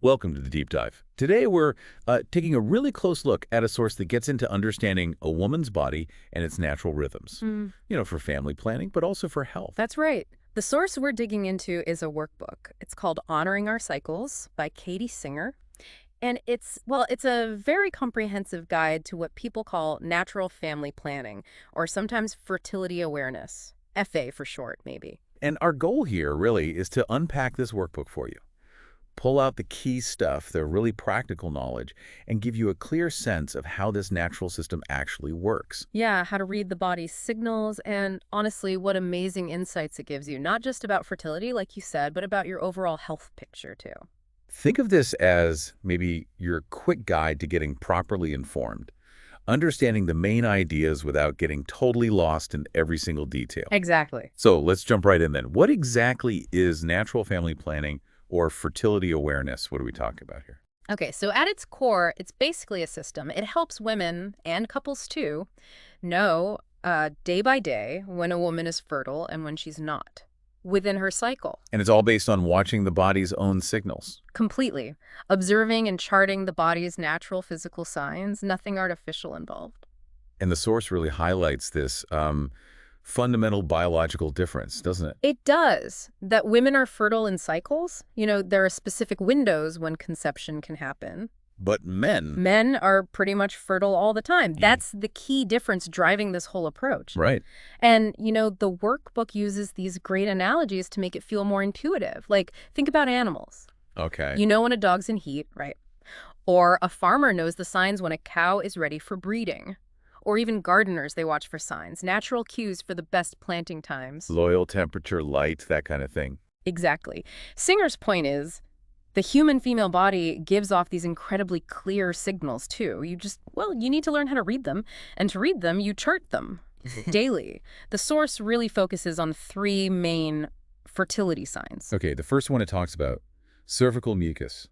Welcome to the Deep Dive. Today we're taking a really close look at a source that gets into understanding a woman's body and its natural rhythms. For family planning, but also for health. That's right. The source we're digging into is a workbook. It's called Honoring Our Cycles by Katie Singer. And it's a very comprehensive guide to what people call natural family planning, or sometimes fertility awareness. FA for short, maybe. And our goal here really is to unpack this workbook for you. Pull out the key stuff, the really practical knowledge, and give you a clear sense of how this natural system actually works. Yeah, how to read the body's signals, and honestly, what amazing insights it gives you, not just about fertility, like you said, but about your overall health picture, too. Think of this as maybe your quick guide to getting properly informed, understanding the main ideas without getting totally lost in every single detail. Exactly. So let's jump right in then. What exactly is natural family planning or fertility awareness? What are we talking about here? Okay, so at its core, it's basically a system. It helps women, and couples too, know day by day when a woman is fertile and when she's not within her cycle. And it's all based on watching the body's own signals. Completely. Observing and charting the body's natural physical signs, nothing artificial involved. And the source really highlights this fundamental biological difference, doesn't it? It does. That women are fertile in cycles. There are specific windows when conception can happen. But Men are pretty much fertile all the time. That's the key difference driving this whole approach. Right. And, the workbook uses these great analogies to make it feel more intuitive. Like, think about animals. Okay. You know when a dog's in heat, right? Or a farmer knows the signs when a cow is ready for breeding. Or even gardeners, they watch for signs, natural cues for the best planting times. Loyal, temperature, light, that kind of thing. Exactly. Singer's point is, the human female body gives off these incredibly clear signals, too. You need to learn how to read them. And to read them, you chart them daily. The source really focuses on three main fertility signs. Okay, the first one it talks about, cervical mucus,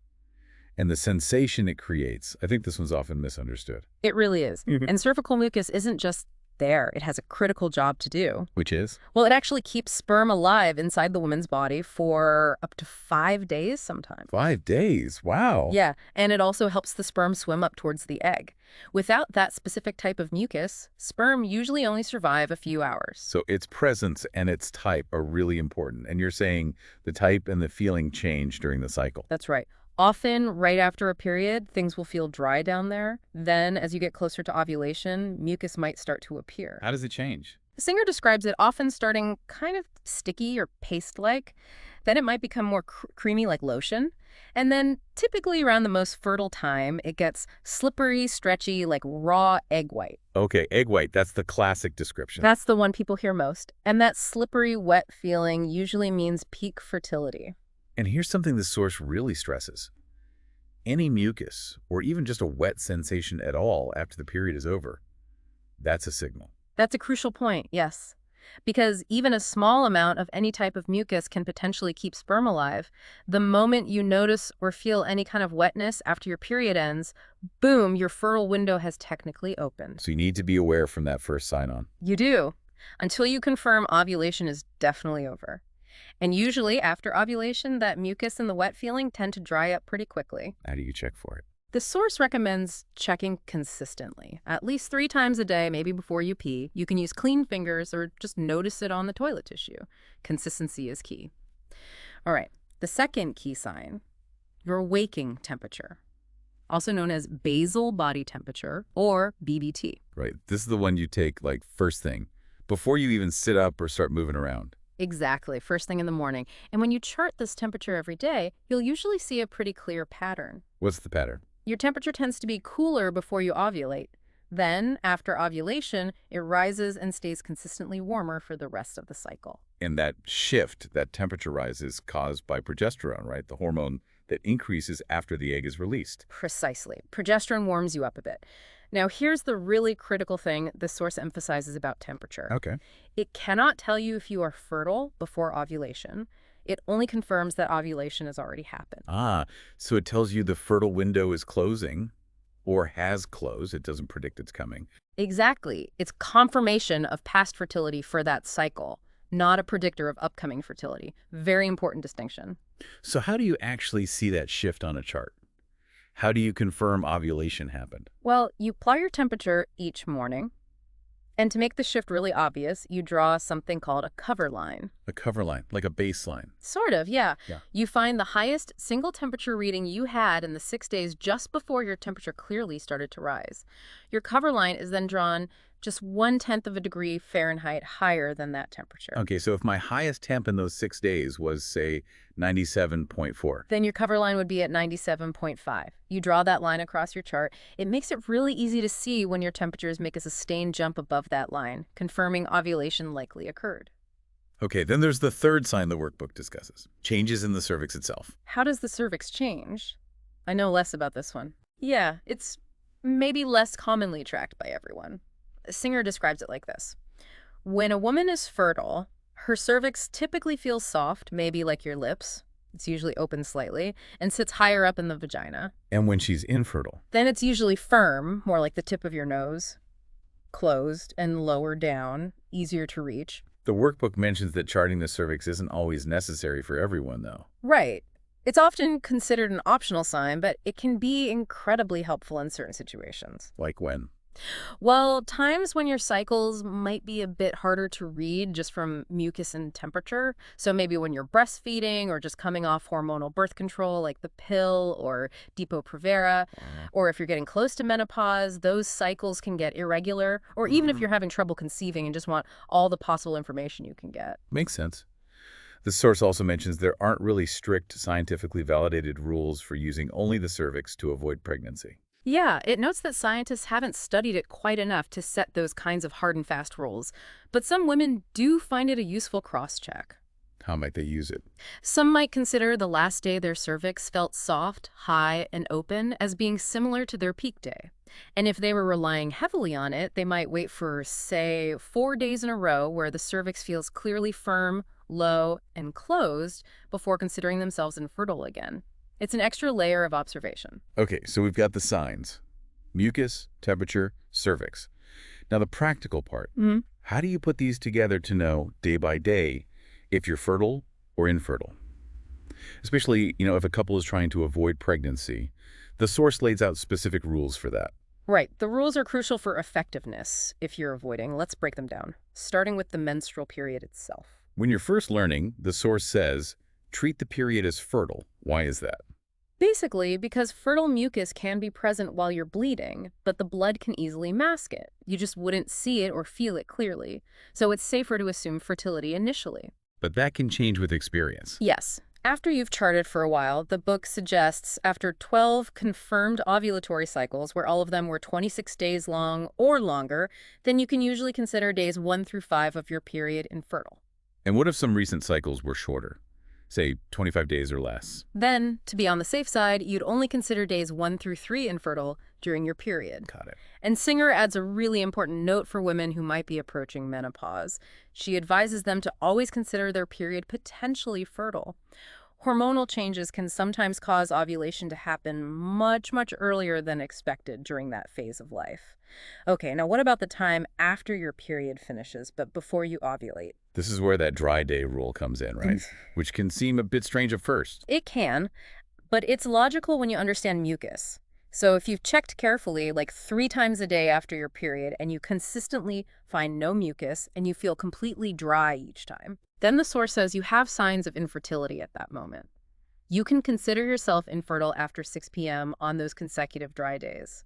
and the sensation it creates. I think this one's often misunderstood. It really is. And cervical mucus isn't just there. It has a critical job to do. Which is? Well, it actually keeps sperm alive inside the woman's body for up to 5 days sometimes. 5 days? Wow. Yeah, and it also helps the sperm swim up towards the egg. Without that specific type of mucus, sperm usually only survive a few hours. So its presence and its type are really important. And you're saying the type and the feeling change during the cycle. That's right. Often, right after a period, things will feel dry down there. Then, as you get closer to ovulation, mucus might start to appear. How does it change? Singer describes it often starting kind of sticky or paste-like. Then it might become more creamy like lotion. And then, typically around the most fertile time, it gets slippery, stretchy, like raw egg white. Okay, egg white, that's the classic description. That's the one people hear most. And that slippery, wet feeling usually means peak fertility. And here's something the source really stresses. Any mucus, or even just a wet sensation at all after the period is over, that's a signal. That's a crucial point, yes. Because even a small amount of any type of mucus can potentially keep sperm alive. The moment you notice or feel any kind of wetness after your period ends, boom, your fertile window has technically opened. So you need to be aware from that first sign-on. You do, until you confirm ovulation is definitely over. And usually after ovulation, that mucus and the wet feeling tend to dry up pretty quickly. How do you check for it? The source recommends checking consistently, at least 3 times a day, maybe before you pee. You can use clean fingers or just notice it on the toilet tissue. Consistency is key. All right, the second key sign, your waking temperature, also known as basal body temperature or BBT. Right, this is the one you take like first thing, before you even sit up or start moving around. Exactly, first thing in the morning. And when you chart this temperature every day, you'll usually see a pretty clear pattern. What's the pattern? Your temperature tends to be cooler before you ovulate. Then, after ovulation, it rises and stays consistently warmer for the rest of the cycle. And that shift, that temperature rise, is caused by progesterone, right? The hormone that increases after the egg is released. Precisely. Progesterone warms you up a bit. Now, here's the really critical thing the source emphasizes about temperature. Okay. It cannot tell you if you are fertile before ovulation. It only confirms that ovulation has already happened. So it tells you the fertile window is closing or has closed. It doesn't predict it's coming. Exactly. It's confirmation of past fertility for that cycle, not a predictor of upcoming fertility. Very important distinction. So how do you actually see that shift on a chart? How do you confirm ovulation happened? Well, you plot your temperature each morning, and to make the shift really obvious, you draw something called a cover line. A cover line, like a baseline. Sort of, yeah. Yeah. You find the highest single temperature reading you had in the 6 days just before your temperature clearly started to rise. Your cover line is then drawn just 1/10 of a degree Fahrenheit higher than that temperature. Okay, so if my highest temp in those 6 days was, say, 97.4. Then your cover line would be at 97.5. You draw that line across your chart. It makes it really easy to see when your temperatures make a sustained jump above that line, confirming ovulation likely occurred. Okay, then there's the third sign the workbook discusses, changes in the cervix itself. How does the cervix change? I know less about this one. Yeah, it's maybe less commonly tracked by everyone. Singer describes it like this. When a woman is fertile, her cervix typically feels soft, maybe like your lips. It's usually open slightly, and sits higher up in the vagina. And when she's infertile. Then it's usually firm, more like the tip of your nose, closed and lower down, easier to reach. The workbook mentions that charting the cervix isn't always necessary for everyone, though. Right. It's often considered an optional sign, but it can be incredibly helpful in certain situations. Like when? Well, times when your cycles might be a bit harder to read just from mucus and temperature. So maybe when you're breastfeeding or just coming off hormonal birth control like the pill or Depo-Provera, or if you're getting close to menopause, those cycles can get irregular, or even if you're having trouble conceiving and just want all the possible information you can get. Makes sense. The source also mentions there aren't really strict, scientifically validated rules for using only the cervix to avoid pregnancy. Yeah, it notes that scientists haven't studied it quite enough to set those kinds of hard and fast rules, but some women do find it a useful cross-check. How might they use it? Some might consider the last day their cervix felt soft, high, and open as being similar to their peak day. And if they were relying heavily on it, they might wait for, say, 4 days in a row where the cervix feels clearly firm, low, and closed before considering themselves infertile again. It's an extra layer of observation. Okay, so we've got the signs. Mucus, temperature, cervix. Now the practical part. How do you put these together to know, day by day, if you're fertile or infertile? Especially, if a couple is trying to avoid pregnancy. The source lays out specific rules for that. Right. The rules are crucial for effectiveness if you're avoiding. Let's break them down, starting with the menstrual period itself. When you're first learning, the source says, treat the period as fertile. Why is that? Basically, because fertile mucus can be present while you're bleeding, but the blood can easily mask it. You just wouldn't see it or feel it clearly. So it's safer to assume fertility initially. But that can change with experience. Yes. After you've charted for a while, the book suggests after 12 confirmed ovulatory cycles, where all of them were 26 days long or longer, then you can usually consider days 1 through 5 of your period infertile. And what if some recent cycles were shorter? Say, 25 days or less. Then, to be on the safe side, you'd only consider days 1 through 3 infertile during your period. Got it. And Singer adds a really important note for women who might be approaching menopause. She advises them to always consider their period potentially fertile. Hormonal changes can sometimes cause ovulation to happen much, much earlier than expected during that phase of life. Okay, now what about the time after your period finishes, but before you ovulate? This is where that dry day rule comes in, right? Which can seem a bit strange at first. It can, but it's logical when you understand mucus. So if you've checked carefully, like 3 times a day after your period, and you consistently find no mucus, and you feel completely dry each time, then the source says you have signs of infertility at that moment. You can consider yourself infertile after 6 p.m. on those consecutive dry days.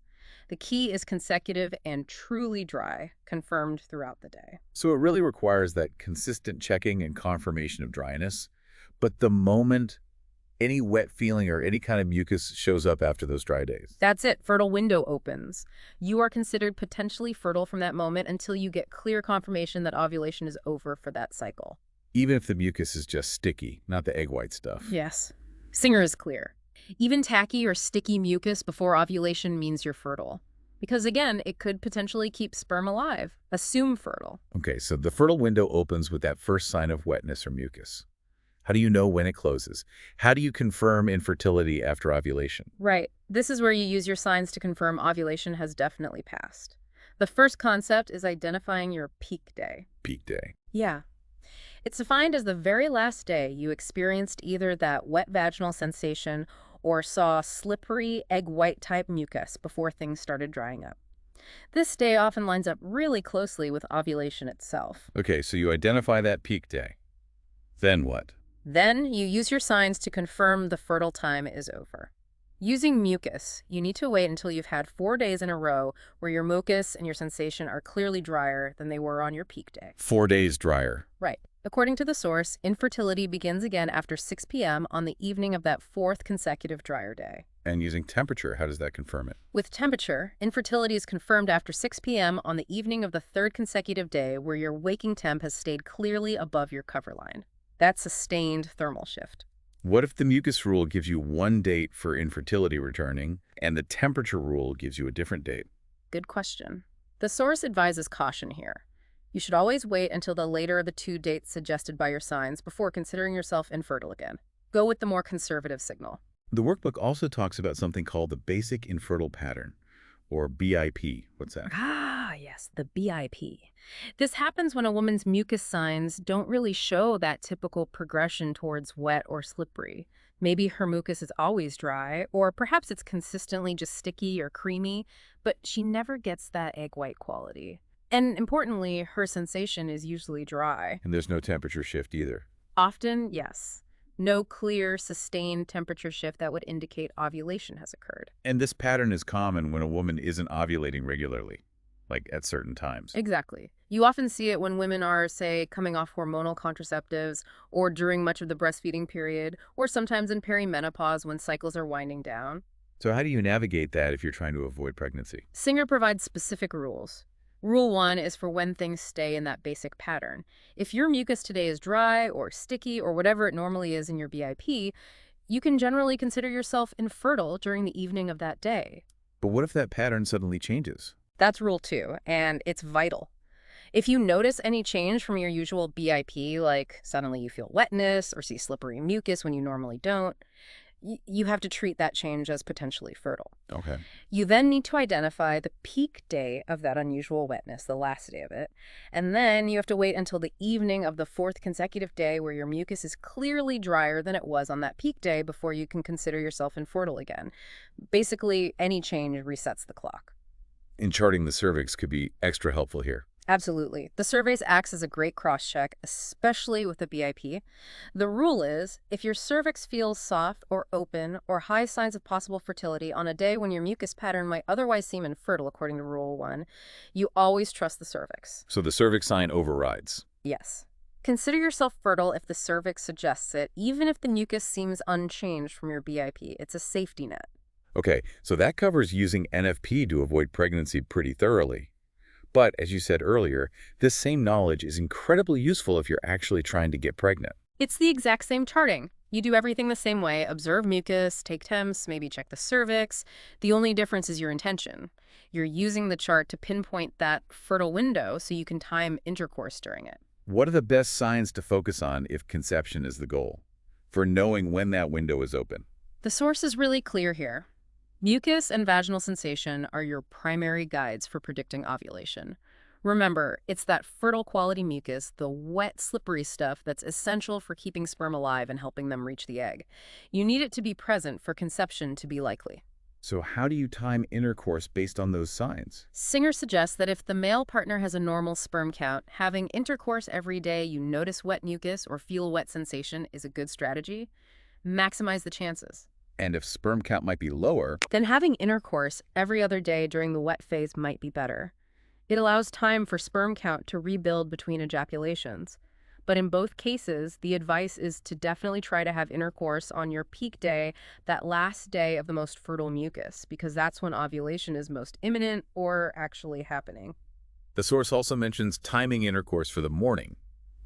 The key is consecutive and truly dry, confirmed throughout the day. So it really requires that consistent checking and confirmation of dryness. But the moment any wet feeling or any kind of mucus shows up after those dry days. That's it. Fertile window opens. You are considered potentially fertile from that moment until you get clear confirmation that ovulation is over for that cycle. Even if the mucus is just sticky, not the egg white stuff. Yes. Singer is clear. Even tacky or sticky mucus before ovulation means you're fertile. Because again, it could potentially keep sperm alive. Assume fertile. Okay, so the fertile window opens with that first sign of wetness or mucus. How do you know when it closes? How do you confirm infertility after ovulation? Right. This is where you use your signs to confirm ovulation has definitely passed. The first concept is identifying your peak day. Peak day. Yeah. It's defined as the very last day you experienced either that wet vaginal sensation or saw slippery egg white type mucus before things started drying up. This day often lines up really closely with ovulation itself. Okay, so you identify that peak day. Then what? Then you use your signs to confirm the fertile time is over. Using mucus, you need to wait until you've had 4 days in a row where your mucus and your sensation are clearly drier than they were on your peak day. 4 days drier. Right. According to the source, infertility begins again after 6 p.m. on the evening of that fourth consecutive drier day. And using temperature, how does that confirm it? With temperature, infertility is confirmed after 6 p.m. on the evening of the third consecutive day where your waking temp has stayed clearly above your cover line. That's sustained thermal shift. What if the mucus rule gives you one date for infertility returning and the temperature rule gives you a different date? Good question. The source advises caution here. You should always wait until the later of the 2 dates suggested by your signs before considering yourself infertile again. Go with the more conservative signal. The workbook also talks about something called the basic infertile pattern, or BIP. What's that? Yes, the BIP. This happens when a woman's mucus signs don't really show that typical progression towards wet or slippery. Maybe her mucus is always dry, or perhaps it's consistently just sticky or creamy, but she never gets that egg white quality. And importantly, her sensation is usually dry. And there's no temperature shift either. Often, yes. No clear, sustained temperature shift that would indicate ovulation has occurred. And this pattern is common when a woman isn't ovulating regularly, like at certain times. Exactly. You often see it when women are, say, coming off hormonal contraceptives, or during much of the breastfeeding period, or sometimes in perimenopause when cycles are winding down. So how do you navigate that if you're trying to avoid pregnancy? Singer provides specific rules. Rule 1 is for when things stay in that basic pattern. If your mucus today is dry or sticky or whatever it normally is in your BIP, you can generally consider yourself infertile during the evening of that day. But what if that pattern suddenly changes? That's rule 2, and it's vital. If you notice any change from your usual BIP, like suddenly you feel wetness or see slippery mucus when you normally don't, you have to treat that change as potentially fertile. Okay. You then need to identify the peak day of that unusual wetness, the last day of it, and then you have to wait until the evening of the fourth consecutive day where your mucus is clearly drier than it was on that peak day before you can consider yourself infertile again. Basically, any change resets the clock. And charting the cervix could be extra helpful here. Absolutely. The cervix acts as a great cross-check, especially with the BIP. The rule is, if your cervix feels soft or open or high signs of possible fertility on a day when your mucus pattern might otherwise seem infertile, according to Rule 1, you always trust the cervix. So the cervix sign overrides. Yes. Consider yourself fertile if the cervix suggests it, even if the mucus seems unchanged from your BIP. It's a safety net. Okay, so that covers using NFP to avoid pregnancy pretty thoroughly. But, as you said earlier, this same knowledge is incredibly useful if you're actually trying to get pregnant. It's the exact same charting. You do everything the same way, observe mucus, take temps, maybe check the cervix. The only difference is your intention. You're using the chart to pinpoint that fertile window so you can time intercourse during it. What are the best signs to focus on if conception is the goal, for knowing when that window is open? The source is really clear here. Mucus and vaginal sensation are your primary guides for predicting ovulation. Remember, it's that fertile quality mucus, the wet, slippery stuff that's essential for keeping sperm alive and helping them reach the egg. You need it to be present for conception to be likely. So how do you time intercourse based on those signs? Singer suggests that if the male partner has a normal sperm count, having intercourse every day you notice wet mucus or feel wet sensation is a good strategy. Maximize the chances. And if sperm count might be lower, then having intercourse every other day during the wet phase might be better. It allows time for sperm count to rebuild between ejaculations. But in both cases, the advice is to definitely try to have intercourse on your peak day, that last day of the most fertile mucus, because that's when ovulation is most imminent or actually happening. the source also mentions timing intercourse for the morning.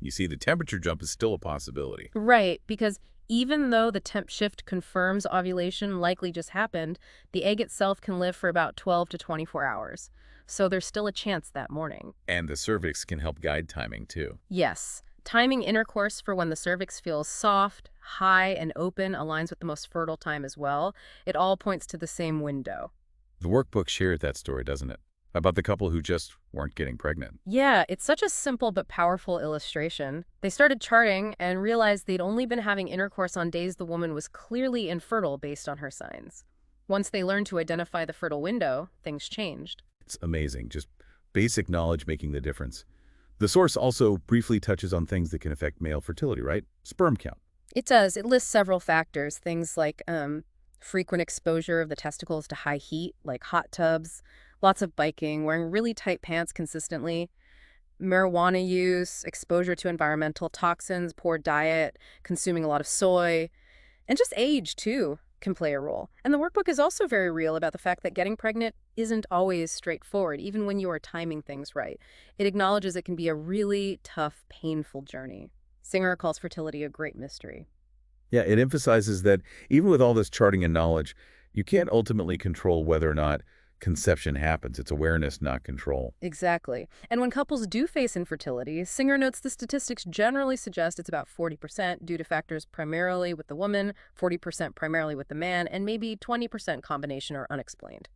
You see, the temperature jump is still a possibility. Right, because even though the temp shift confirms ovulation likely just happened, the egg itself can live for about 12 to 24 hours. So there's still a chance that morning. And the cervix can help guide timing, too. Yes. Timing intercourse for when the cervix feels soft, high, and open aligns with the most fertile time as well. It all points to the same window. The workbook shares that story, doesn't it? about the couple who just weren't getting pregnant. Yeah, it's such a simple but powerful illustration. They started charting and realized they'd only been having intercourse on days the woman was clearly infertile based on her signs. Once they learned to identify the fertile window, things changed. It's amazing, just basic knowledge making the difference. The source also briefly touches on things that can affect male fertility, right? Sperm count. It does. It lists several factors, things like frequent exposure of the testicles to high heat, like hot tubs, lots of biking, wearing really tight pants consistently, marijuana use, exposure to environmental toxins, poor diet, consuming a lot of soy, and just age, too, can play a role. And the workbook is also very real about the fact that getting pregnant isn't always straightforward, even when you are timing things right. It acknowledges it can be a really tough, painful journey. Singer calls fertility a great mystery. Yeah, it emphasizes that even with all this charting and knowledge, you can't ultimately control whether or not conception happens. It's awareness, not control. Exactly. And when couples do face infertility, Singer notes the statistics generally suggest it's about 40% due to factors primarily with the woman, 40% primarily with the man, and maybe 20% combination or unexplained.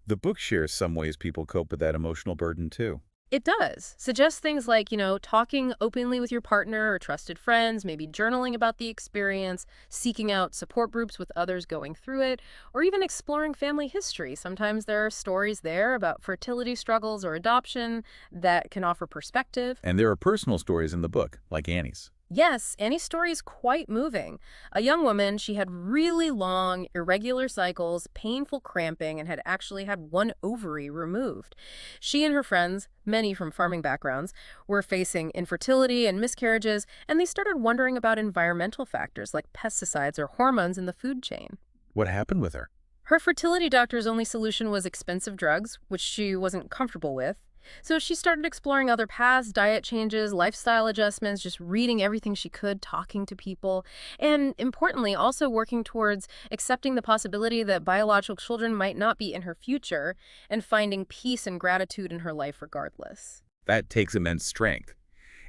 The book shares some ways people cope with that emotional burden, too. It does. Suggests things like, talking openly with your partner or trusted friends, maybe journaling about the experience, seeking out support groups with others going through it, or even exploring family history. Sometimes there are stories there about fertility struggles or adoption that can offer perspective. And there are personal stories in the book, like Annie's. Yes, Annie's story is quite moving. A young woman, she had really long, irregular cycles, painful cramping, and had actually had one ovary removed. She and her friends, many from farming backgrounds, were facing infertility and miscarriages, and they started wondering about environmental factors like pesticides or hormones in the food chain. What happened with her? Her fertility doctor's only solution was expensive drugs, which she wasn't comfortable with. So she started exploring other paths, diet changes, lifestyle adjustments, just reading everything she could, talking to people, and importantly, also working towards accepting the possibility that biological children might not be in her future and finding peace and gratitude in her life regardless. That takes immense strength.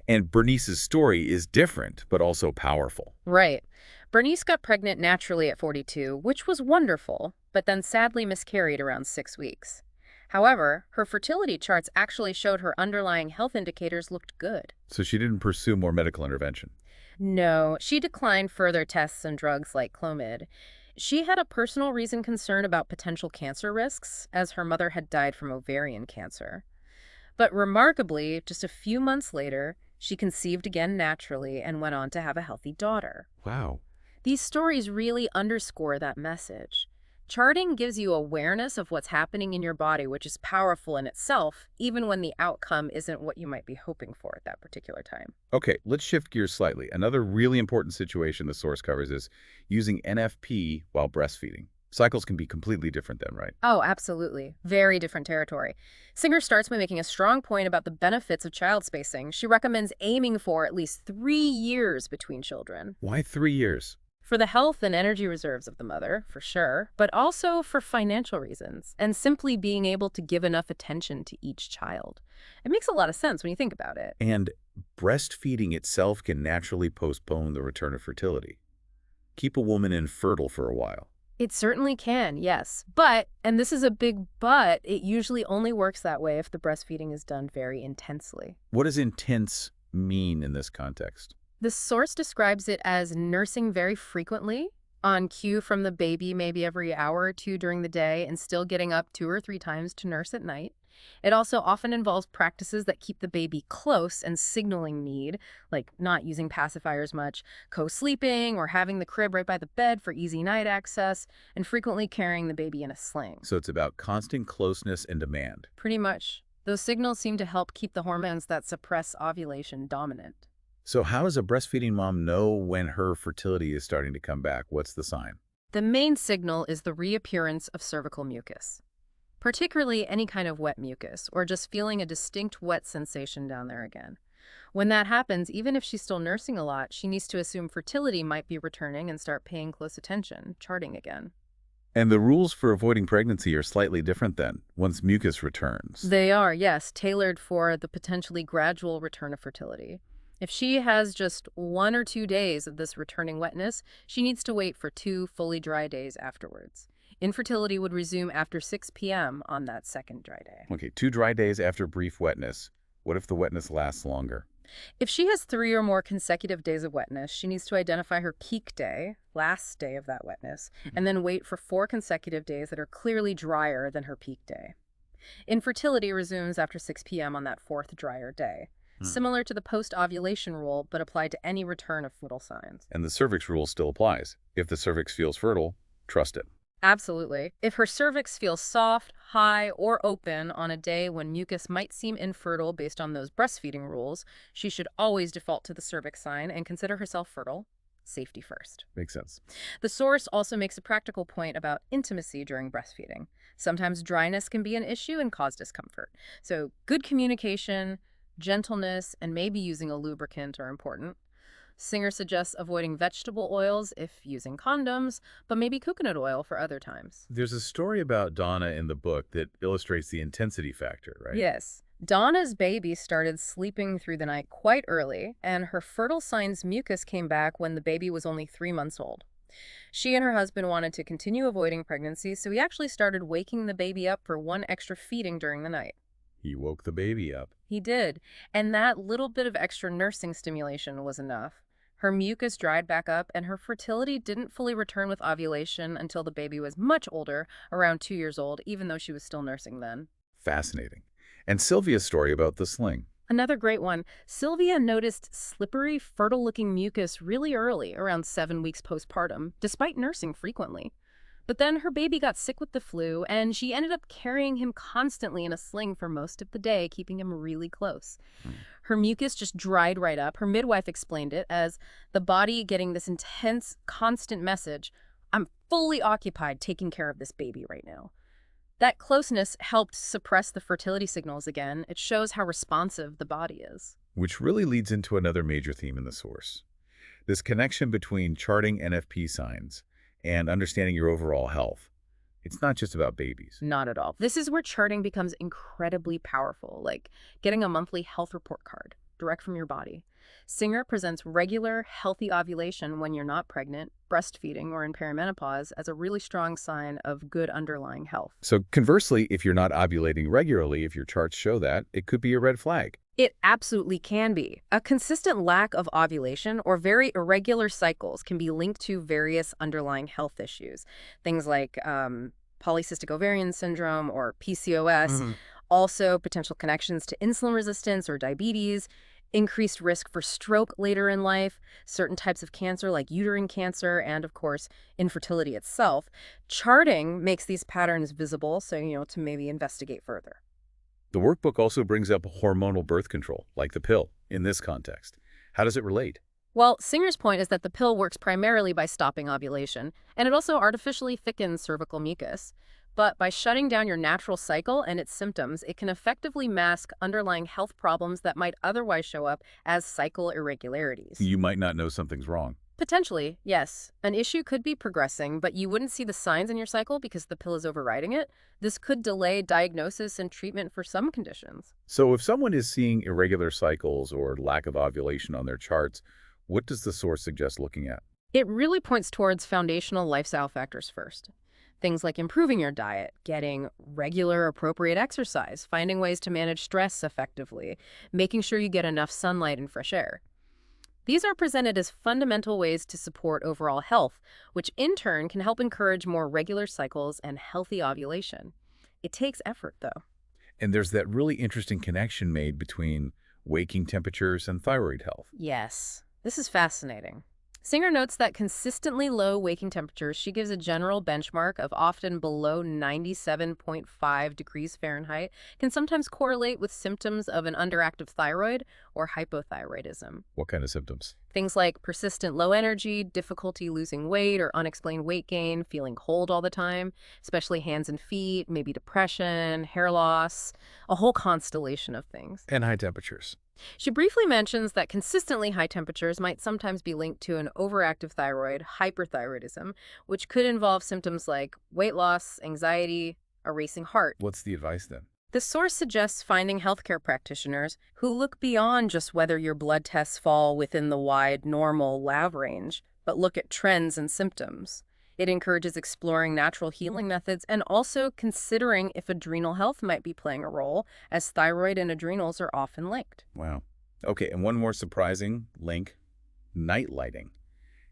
And Bernice's story is different, but also powerful. Right. Bernice got pregnant naturally at 42, which was wonderful, but then sadly miscarried around 6 weeks. However, her fertility charts actually showed her underlying health indicators looked good. So she didn't pursue more medical intervention. No, she declined further tests and drugs like Clomid. She had a personal reason concern about potential cancer risks, as her mother had died from ovarian cancer. But remarkably, just a few months later, she conceived again naturally and went on to have a healthy daughter. Wow. These stories really underscore that message. Charting gives you awareness of what's happening in your body, which is powerful in itself, even when the outcome isn't what you might be hoping for at that particular time. Okay, let's shift gears slightly. Another really important situation the source covers is using NFP while breastfeeding. Cycles can be completely different then, right? Oh, absolutely. Very different territory. Singer starts by making a strong point about the benefits of child spacing. She recommends aiming for at least 3 years between children. Why 3 years? For the health and energy reserves of the mother, for sure, but also for financial reasons, and simply being able to give enough attention to each child. It makes a lot of sense when you think about it. And breastfeeding itself can naturally postpone the return of fertility. Keep a woman infertile for a while. It certainly can, yes. But, and this is a big but, it usually only works that way if the breastfeeding is done very intensely. What does intense mean in this context? The source describes it as nursing very frequently, on cue from the baby maybe every hour or two during the day, and still getting up 2 or 3 times to nurse at night. It also often involves practices that keep the baby close and signaling need, like not using pacifiers much, co-sleeping, or having the crib right by the bed for easy night access, and frequently carrying the baby in a sling. So it's about constant closeness and demand. Pretty much. Those signals seem to help keep the hormones that suppress ovulation dominant. So how does a breastfeeding mom know when her fertility is starting to come back? What's the sign? The main signal is the reappearance of cervical mucus, particularly any kind of wet mucus, or just feeling a distinct wet sensation down there again. When that happens, even if she's still nursing a lot, she needs to assume fertility might be returning and start paying close attention, charting again. And the rules for avoiding pregnancy are slightly different then, once mucus returns. They are, yes, tailored for the potentially gradual return of fertility. If she has just 1 or 2 days of this returning wetness, she needs to wait for 2 fully dry days afterwards. Infertility would resume after 6 p.m. on that second dry day. Okay, 2 dry days after brief wetness. What if the wetness lasts longer? If she has 3 or more consecutive days of wetness, she needs to identify her peak day, last day of that wetness, and then wait for 4 consecutive days that are clearly drier than her peak day. Infertility resumes after 6 p.m. on that 4th drier day, similar to the post-ovulation rule, but applied to any return of fertile signs. And the cervix rule still applies. If the cervix feels fertile, trust it. Absolutely. If her cervix feels soft, high, or open on a day when mucus might seem infertile based on those breastfeeding rules, she should always default to the cervix sign and consider herself fertile. Safety first. Makes sense. The source also makes a practical point about intimacy during breastfeeding. Sometimes dryness can be an issue and cause discomfort. So good communication, gentleness, and maybe using a lubricant are important. Singer suggests avoiding vegetable oils if using condoms, but maybe coconut oil for other times. There's a story about Donna in the book that illustrates the intensity factor, right? Yes. Donna's baby started sleeping through the night quite early, and her fertile signs mucus came back when the baby was only 3 months old. She and her husband wanted to continue avoiding pregnancy, so he actually started waking the baby up for 1 extra feeding during the night. He woke the baby up. He did, and that little bit of extra nursing stimulation was enough. Her mucus dried back up, and her fertility didn't fully return with ovulation until the baby was much older, around 2 years old, even though she was still nursing then. Fascinating. And Sylvia's story about the sling. Another great one. Sylvia noticed slippery, fertile-looking mucus really early, around 7 weeks postpartum, despite nursing frequently. But then her baby got sick with the flu, and she ended up carrying him constantly in a sling for most of the day, keeping him really close. Her mucus just dried right up. Her midwife explained it as the body getting this intense, constant message, I'm fully occupied taking care of this baby right now. That closeness helped suppress the fertility signals again. It shows how responsive the body is. Which really leads into another major theme in the source. This connection between charting NFP signs and understanding your overall health. It's not just about babies. Not at all. This is where charting becomes incredibly powerful, like getting a monthly health report card, direct from your body. Singer presents regular, healthy ovulation when you're not pregnant, breastfeeding, or in perimenopause as a really strong sign of good underlying health. So conversely, if you're not ovulating regularly, if your charts show that, it could be a red flag. It absolutely can be. A consistent lack of ovulation or very irregular cycles can be linked to various underlying health issues. Things like polycystic ovarian syndrome or PCOS, also potential connections to insulin resistance or diabetes, increased risk for stroke later in life, certain types of cancer like uterine cancer, and of course, infertility itself. Charting makes these patterns visible, so, to maybe investigate further. The workbook also brings up hormonal birth control, like the pill, in this context. How does it relate? Well, Singer's point is that the pill works primarily by stopping ovulation, and it also artificially thickens cervical mucus. But by shutting down your natural cycle and its symptoms, it can effectively mask underlying health problems that might otherwise show up as cycle irregularities. You might not know something's wrong. Potentially, yes. An issue could be progressing, but you wouldn't see the signs in your cycle because the pill is overriding it. This could delay diagnosis and treatment for some conditions. So if someone is seeing irregular cycles or lack of ovulation on their charts, what does the source suggest looking at? It really points towards foundational lifestyle factors first. Things like improving your diet, getting regular, appropriate exercise, finding ways to manage stress effectively, making sure you get enough sunlight and fresh air. These are presented as fundamental ways to support overall health, which in turn can help encourage more regular cycles and healthy ovulation. It takes effort, though. And there's that really interesting connection made between waking temperatures and thyroid health. Yes, this is fascinating. Singer notes that consistently low waking temperatures, she gives a general benchmark of often below 97.5 degrees Fahrenheit, can sometimes correlate with symptoms of an underactive thyroid or hypothyroidism. What kind of symptoms? Things like persistent low energy, difficulty losing weight or unexplained weight gain, feeling cold all the time, especially hands and feet, maybe depression, hair loss, a whole constellation of things. And high temperatures. She briefly mentions that consistently high temperatures might sometimes be linked to an overactive thyroid, hyperthyroidism, which could involve symptoms like weight loss, anxiety, a racing heart. What's the advice then? The source suggests finding healthcare practitioners who look beyond just whether your blood tests fall within the wide, normal lab range, but look at trends and symptoms. It encourages exploring natural healing methods and also considering if adrenal health might be playing a role, as thyroid and adrenals are often linked. Wow. Okay, and one more surprising link, night lighting.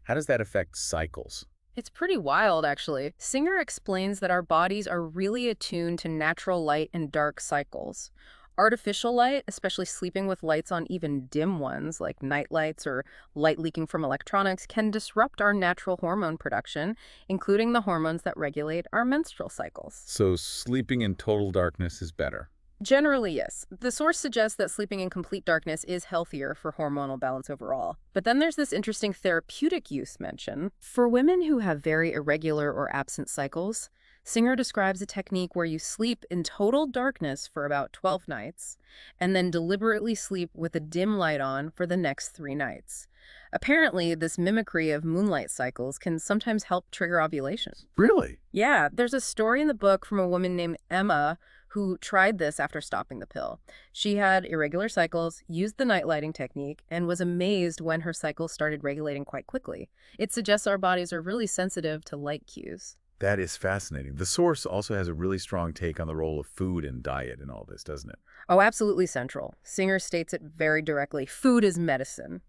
How does that affect cycles? It's pretty wild, actually. Singer explains that our bodies are really attuned to natural light and dark cycles. Artificial light, especially sleeping with lights on even dim ones like night lights or light leaking from electronics, can disrupt our natural hormone production, including the hormones that regulate our menstrual cycles. So sleeping in total darkness is better. Generally, yes. The source suggests that sleeping in complete darkness is healthier for hormonal balance overall. But then there's this interesting therapeutic use mention. For women who have very irregular or absent cycles, Singer describes a technique where you sleep in total darkness for about 12 nights and then deliberately sleep with a dim light on for the next 3 nights. Apparently, this mimicry of moonlight cycles can sometimes help trigger ovulation. Really? Yeah, there's a story in the book from a woman named Emma who tried this after stopping the pill. She had irregular cycles, used the night lighting technique, and was amazed when her cycles started regulating quite quickly. It suggests our bodies are really sensitive to light cues. That is fascinating. The source also has a really strong take on the role of food and diet in all this, doesn't it? Oh, absolutely central. Singer states it very directly. Food is medicine.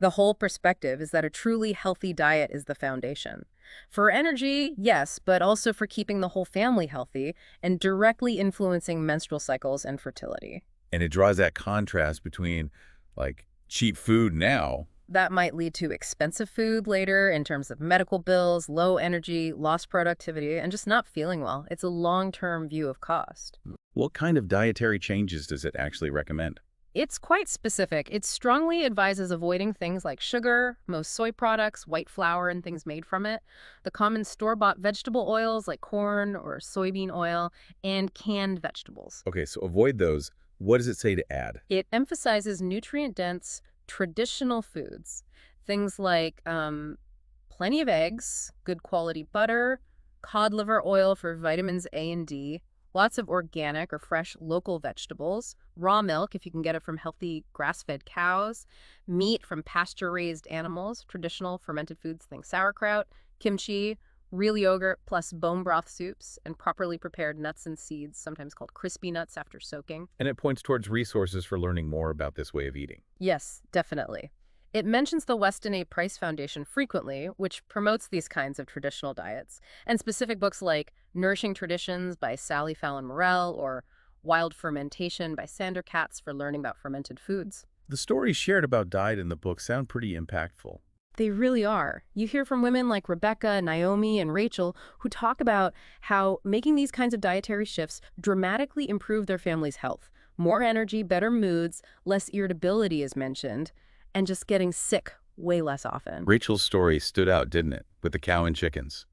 The whole perspective is that a truly healthy diet is the foundation. For energy, yes, but also for keeping the whole family healthy and directly influencing menstrual cycles and fertility. And it draws that contrast between, like, cheap food now. That might lead to expensive food later in terms of medical bills, low energy, lost productivity, and just not feeling well. It's a long-term view of cost. What kind of dietary changes does it actually recommend? It's quite specific. It strongly advises avoiding things like sugar, most soy products, white flour, and things made from it, the common store-bought vegetable oils like corn or soybean oil, and canned vegetables. Okay, so avoid those. What does it say to add? It emphasizes nutrient-dense, traditional foods. Things like plenty of eggs, good quality butter, cod liver oil for vitamins A and D, lots of organic or fresh local vegetables, raw milk if you can get it from healthy grass-fed cows, meat from pasture-raised animals, traditional fermented foods, think sauerkraut, kimchi, real yogurt plus bone broth soups, and properly prepared nuts and seeds, sometimes called crispy nuts after soaking. And it points towards resources for learning more about this way of eating. Yes, definitely. It mentions the Weston A. Price Foundation frequently, which promotes these kinds of traditional diets, and specific books like Nourishing Traditions by Sally Fallon Morell or Wild Fermentation by Sander Katz for learning about fermented foods. The stories shared about diet in the book sound pretty impactful. They really are. You hear from women like Rebecca, Naomi, and Rachel who talk about how making these kinds of dietary shifts dramatically improve their family's health. More energy, better moods, less irritability is mentioned, and just getting sick way less often. Rachel's story stood out, didn't it, with the cow and chickens?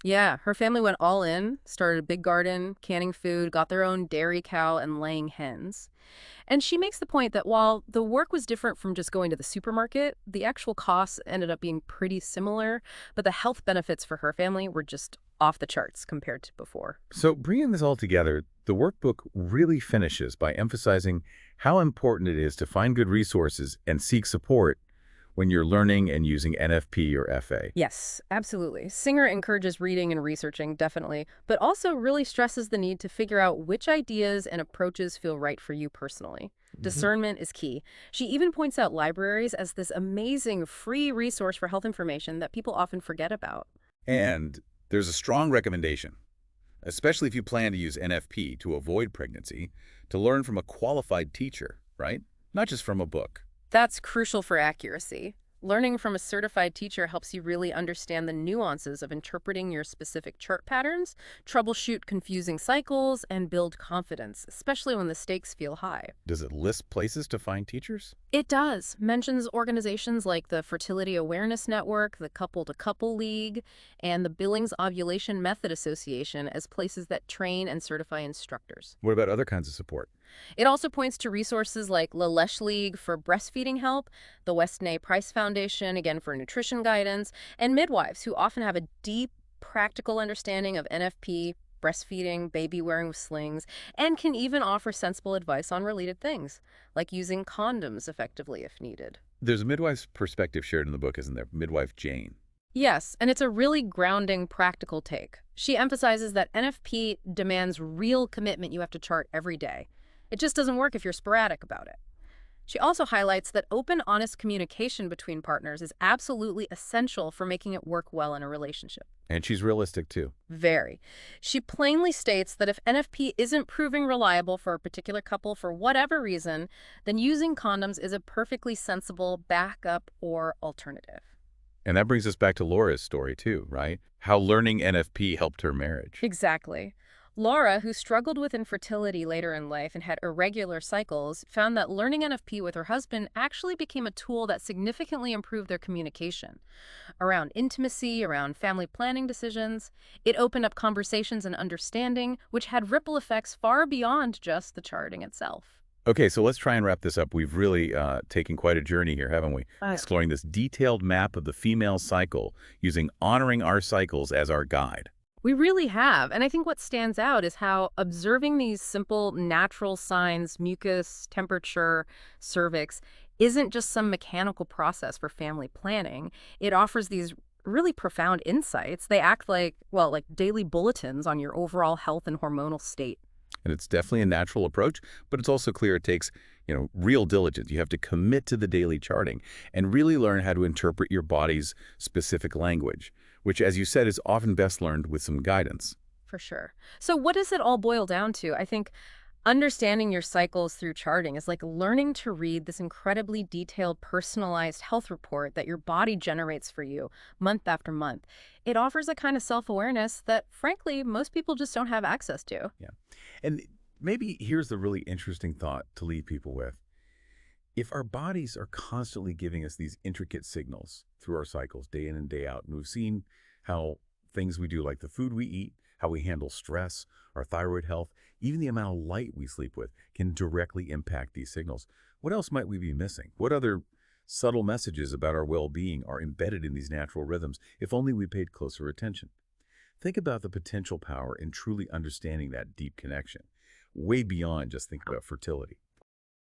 Yeah, her family went all in, started a big garden, canning food, got their own dairy cow and laying hens. And she makes the point that while the work was different from just going to the supermarket, the actual costs ended up being pretty similar, but the health benefits for her family were just off the charts compared to before. So bringing this all together, the workbook really finishes by emphasizing how important it is to find good resources and seek support when you're learning and using NFP or FA. Yes, absolutely. Singer encourages reading and researching, definitely, but also really stresses the need to figure out which ideas and approaches feel right for you personally. Discernment is key. She even points out libraries as this amazing free resource for health information that people often forget about. And there's a strong recommendation, especially if you plan to use NFP to avoid pregnancy, to learn from a qualified teacher, right? Not just from a book. That's crucial for accuracy. Learning from a certified teacher helps you really understand the nuances of interpreting your specific chart patterns, troubleshoot confusing cycles, and build confidence, especially when the stakes feel high. Does it list places to find teachers? It does. Mentions organizations like the Fertility Awareness Network, the Couple-to-Couple League, and the Billings Ovulation Method Association as places that train and certify instructors. What about other kinds of support? It also points to resources like La Leche League for breastfeeding help, the Weston A. Price Foundation, again for nutrition guidance, and midwives who often have a deep, practical understanding of NFP, breastfeeding, baby wearing with slings, and can even offer sensible advice on related things, like using condoms effectively if needed. There's a midwife's perspective shared in the book, isn't there? Midwife Jane. Yes, and it's a really grounding, practical take. She emphasizes that NFP demands real commitment you have to chart every day. It just doesn't work if you're sporadic about it. She also highlights that open, honest communication between partners is absolutely essential for making it work well in a relationship. And she's realistic too. Very. She plainly states that if NFP isn't proving reliable for a particular couple for whatever reason, then using condoms is a perfectly sensible backup or alternative. And that brings us back to Laura's story too, right? How learning NFP helped her marriage. Exactly. Laura, who struggled with infertility later in life and had irregular cycles, found that learning NFP with her husband actually became a tool that significantly improved their communication. Around intimacy, around family planning decisions, it opened up conversations and understanding, which had ripple effects far beyond just the charting itself. Okay, so let's try and wrap this up. We've really taken quite a journey here, haven't we? Exploring this detailed map of the female cycle using honoring our cycles as our guide. We really have. And I think what stands out is how observing these simple natural signs, mucus, temperature, cervix, isn't just some mechanical process for family planning. It offers these really profound insights. They act like, well, like daily bulletins on your overall health and hormonal state. And it's definitely a natural approach, but it's also clear it takes, real diligence. You have to commit to the daily charting and really learn how to interpret your body's specific language, which, as you said, is often best learned with some guidance. For sure. So what does it all boil down to? I think understanding your cycles through charting is like learning to read this incredibly detailed, personalized health report that your body generates for you month after month. It offers a kind of self-awareness that, frankly, most people just don't have access to. Yeah. And maybe here's the really interesting thought to leave people with. If our bodies are constantly giving us these intricate signals through our cycles day in and day out, and we've seen how things we do, like the food we eat, how we handle stress, our thyroid health, even the amount of light we sleep with can directly impact these signals. What else might we be missing? What other subtle messages about our well-being are embedded in these natural rhythms if only we paid closer attention? Think about the potential power in truly understanding that deep connection, way beyond just thinking about fertility.